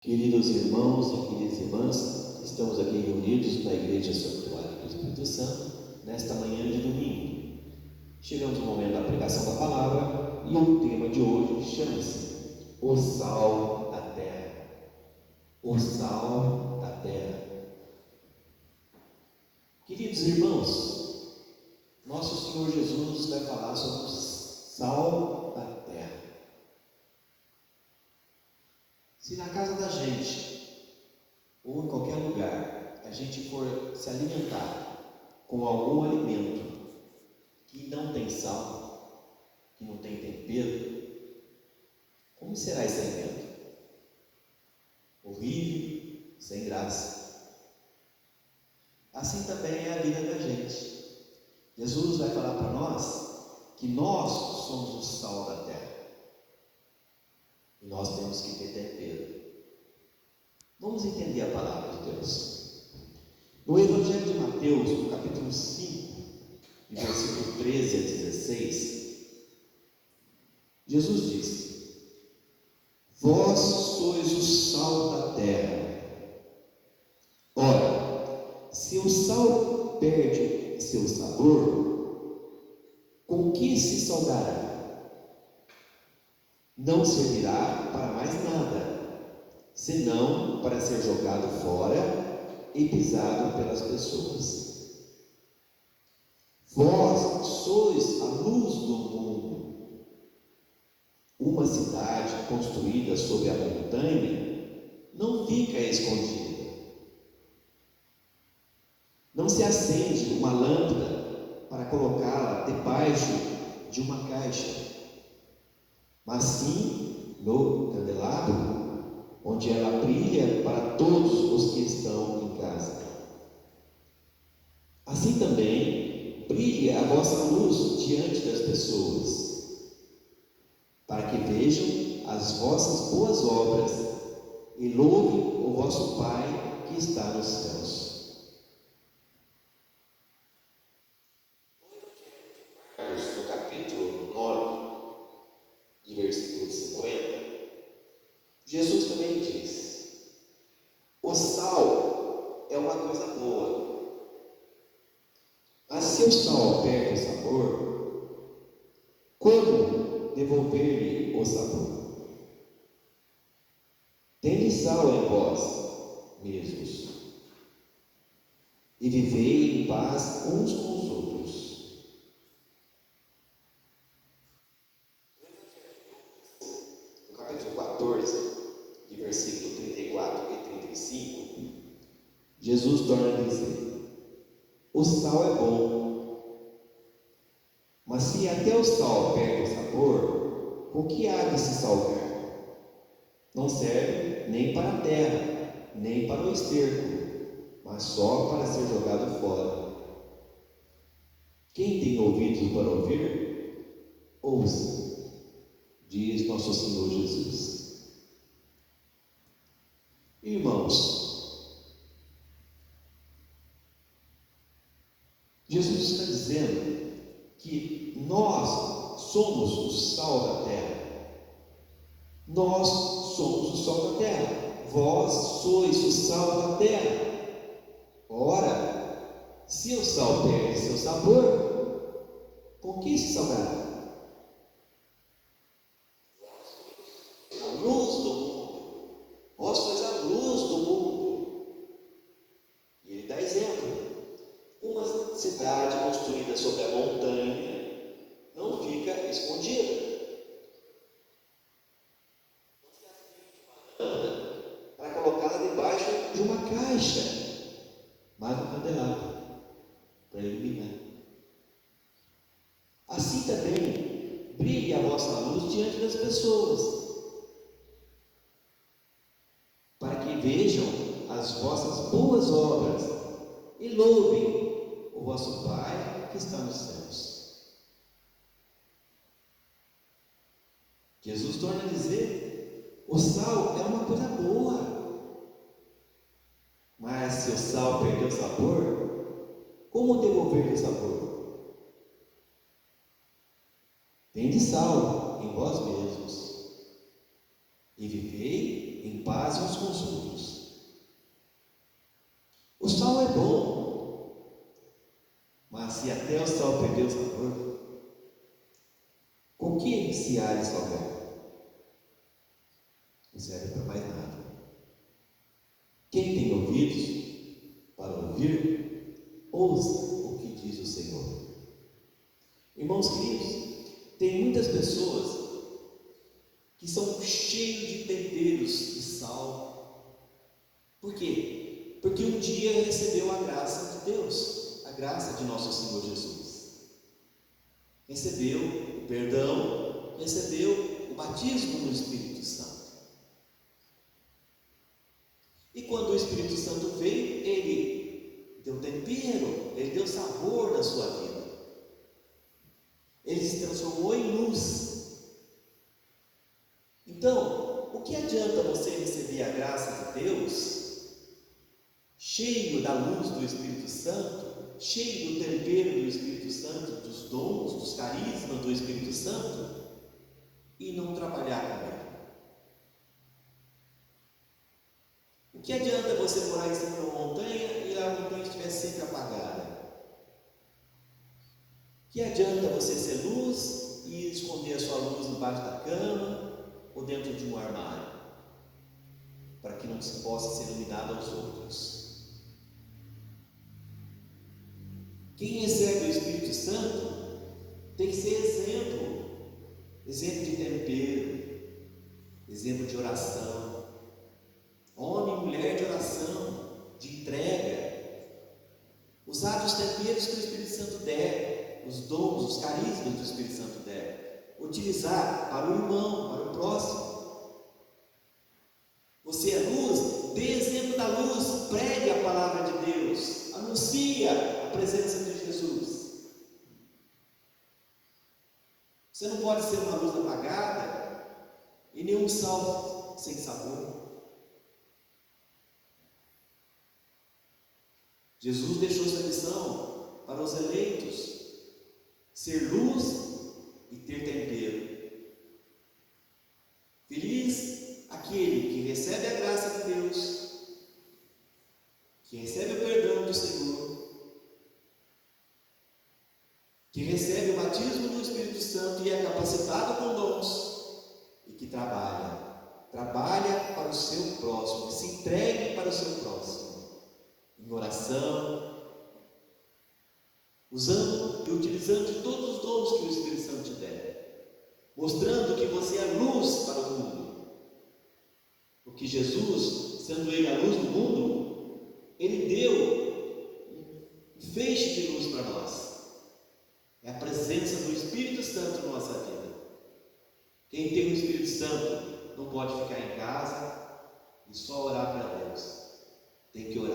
Queridos irmãos e queridas irmãs, estamos aqui reunidos na Igreja Santuário do Espírito Santo, nesta manhã de domingo. Chegamos no momento da pregação da palavra e o tema de hoje chama-se O Sal da Terra. O Sal da Terra. Queridos irmãos, nosso Senhor Jesus vai falar sobre o sal da terra. Se na casa da gente, ou em qualquer lugar, a gente for se alimentar com algum alimento que não tem sal, que não tem tempero, como será esse alimento? Horrível, sem graça. Assim também é a vida da gente. Jesus vai falar para nós que nós somos o sal da terra. E nós temos que ter tempero. Vamos entender a palavra de Deus. No Evangelho de Mateus, no capítulo 5, versículo 13 a 16, Jesus diz: Vós sois o sal da terra. Ora, se o sal perde seu sabor, com que se salgará? Não servirá para mais nada, senão para ser jogado fora e pisado pelas pessoas. Vós sois a luz do mundo. Uma cidade construída sobre a montanha não fica escondida. Não se acende uma lâmpada para colocá-la debaixo de uma caixa, mas sim no candelabro, onde ela brilha para todos os que estão em casa. Assim também brilhe a vossa luz diante das pessoas, para que vejam as vossas boas obras e louvem o vosso Pai que está nos céus. No capítulo 9, de versículo 50, Jesus também diz: o sal é uma coisa boa, mas se o sal perde o sabor, como devolver-lhe o sabor? Tende sal em vós mesmos e vivei em paz uns com os outros. No capítulo 14, de versículo 34 e 35, Jesus torna a dizer: o sal é bom, mas se até o sal perde o sabor, com que há de se salgar? Não serve nem para a terra, nem para o esterco, mas só para ser jogado fora. Quem tem ouvidos para ouvir, ouça, diz nosso Senhor Jesus. Irmãos, Jesus está dizendo que nós somos o sal da terra. Nós somos o sal da terra. Vós sois o sal da terra. Ora, se o sal perde seu sabor, com que se salgará? A luz do mundo. Vós sois a luz do mundo. E ele dá exemplo. Uma cidade construída sobre a montanha não fica escondida. Para colocá-la debaixo de uma caixa, mas no candelabro, para iluminar. Assim também brilhe a vossa luz diante das pessoas, para que vejam as vossas boas obras e louvem o vosso Pai que está nos céus. Jesus torna a dizer: o sal é uma coisa boa, mas se o sal perder o sabor, como devolver o sabor? Tende sal em vós mesmos e vivei em paz uns com os aos outros. O sal é bom, mas se até o sal perder o sabor, com que iniciar e salgar? Não serve para mais nada. Quem tem ouvidos para ouvir, ouça o que diz o Senhor. Irmãos queridos, tem muitas pessoas que são cheios de temperos de sal. Por quê? Porque um dia recebeu a graça de Deus, a graça de nosso Senhor Jesus. Recebeu o perdão, recebeu o batismo no Espírito Santo. E quando o Espírito Santo veio, ele deu tempero, ele deu sabor na sua vida. Ele se transformou em luz. Então, o que adianta você receber a graça de Deus, cheio da luz do Espírito Santo, cheio do tempero do Espírito Santo, dos dons, dos carismas do Espírito Santo, e não trabalhar com ele? O que adianta você morar em cima de uma montanha e a montanha estiver sempre apagada? O que adianta você ser luz e esconder a sua luz debaixo da cama ou dentro de um armário, para que não se possa ser iluminado aos outros? Quem recebe o Espírito Santo tem que ser exemplo de tempero, exemplo de oração, homem e mulher de oração, de entrega, usar os temperos que o Espírito Santo der, os dons, os carismas do Espírito Santo der, utilizar para o irmão, para o próximo. Você é luz, dê exemplo da luz, pregue a palavra de Deus, anuncia a presença de Jesus. Você não pode ser uma luz apagada e nenhum sal sem sabor. Jesus deixou essa missão para os eleitos, ser luz e ter tempero. Feliz aquele que recebe a graça de Deus, que recebe o perdão do Senhor, que recebe o batismo do Espírito Santo e é capacitado com dons, e que trabalha para o seu próximo, que se entregue para o seu próximo, em oração, usando e utilizando de todos os dons que o Espírito Santo te der, mostrando que você é luz para o mundo, porque Jesus, sendo ele a luz do mundo, ele deu um feixe de luz para nós. É a presença do Espírito Santo na nossa vida. Quem tem o Espírito Santo não pode ficar em casa e só orar para Deus, tem que orar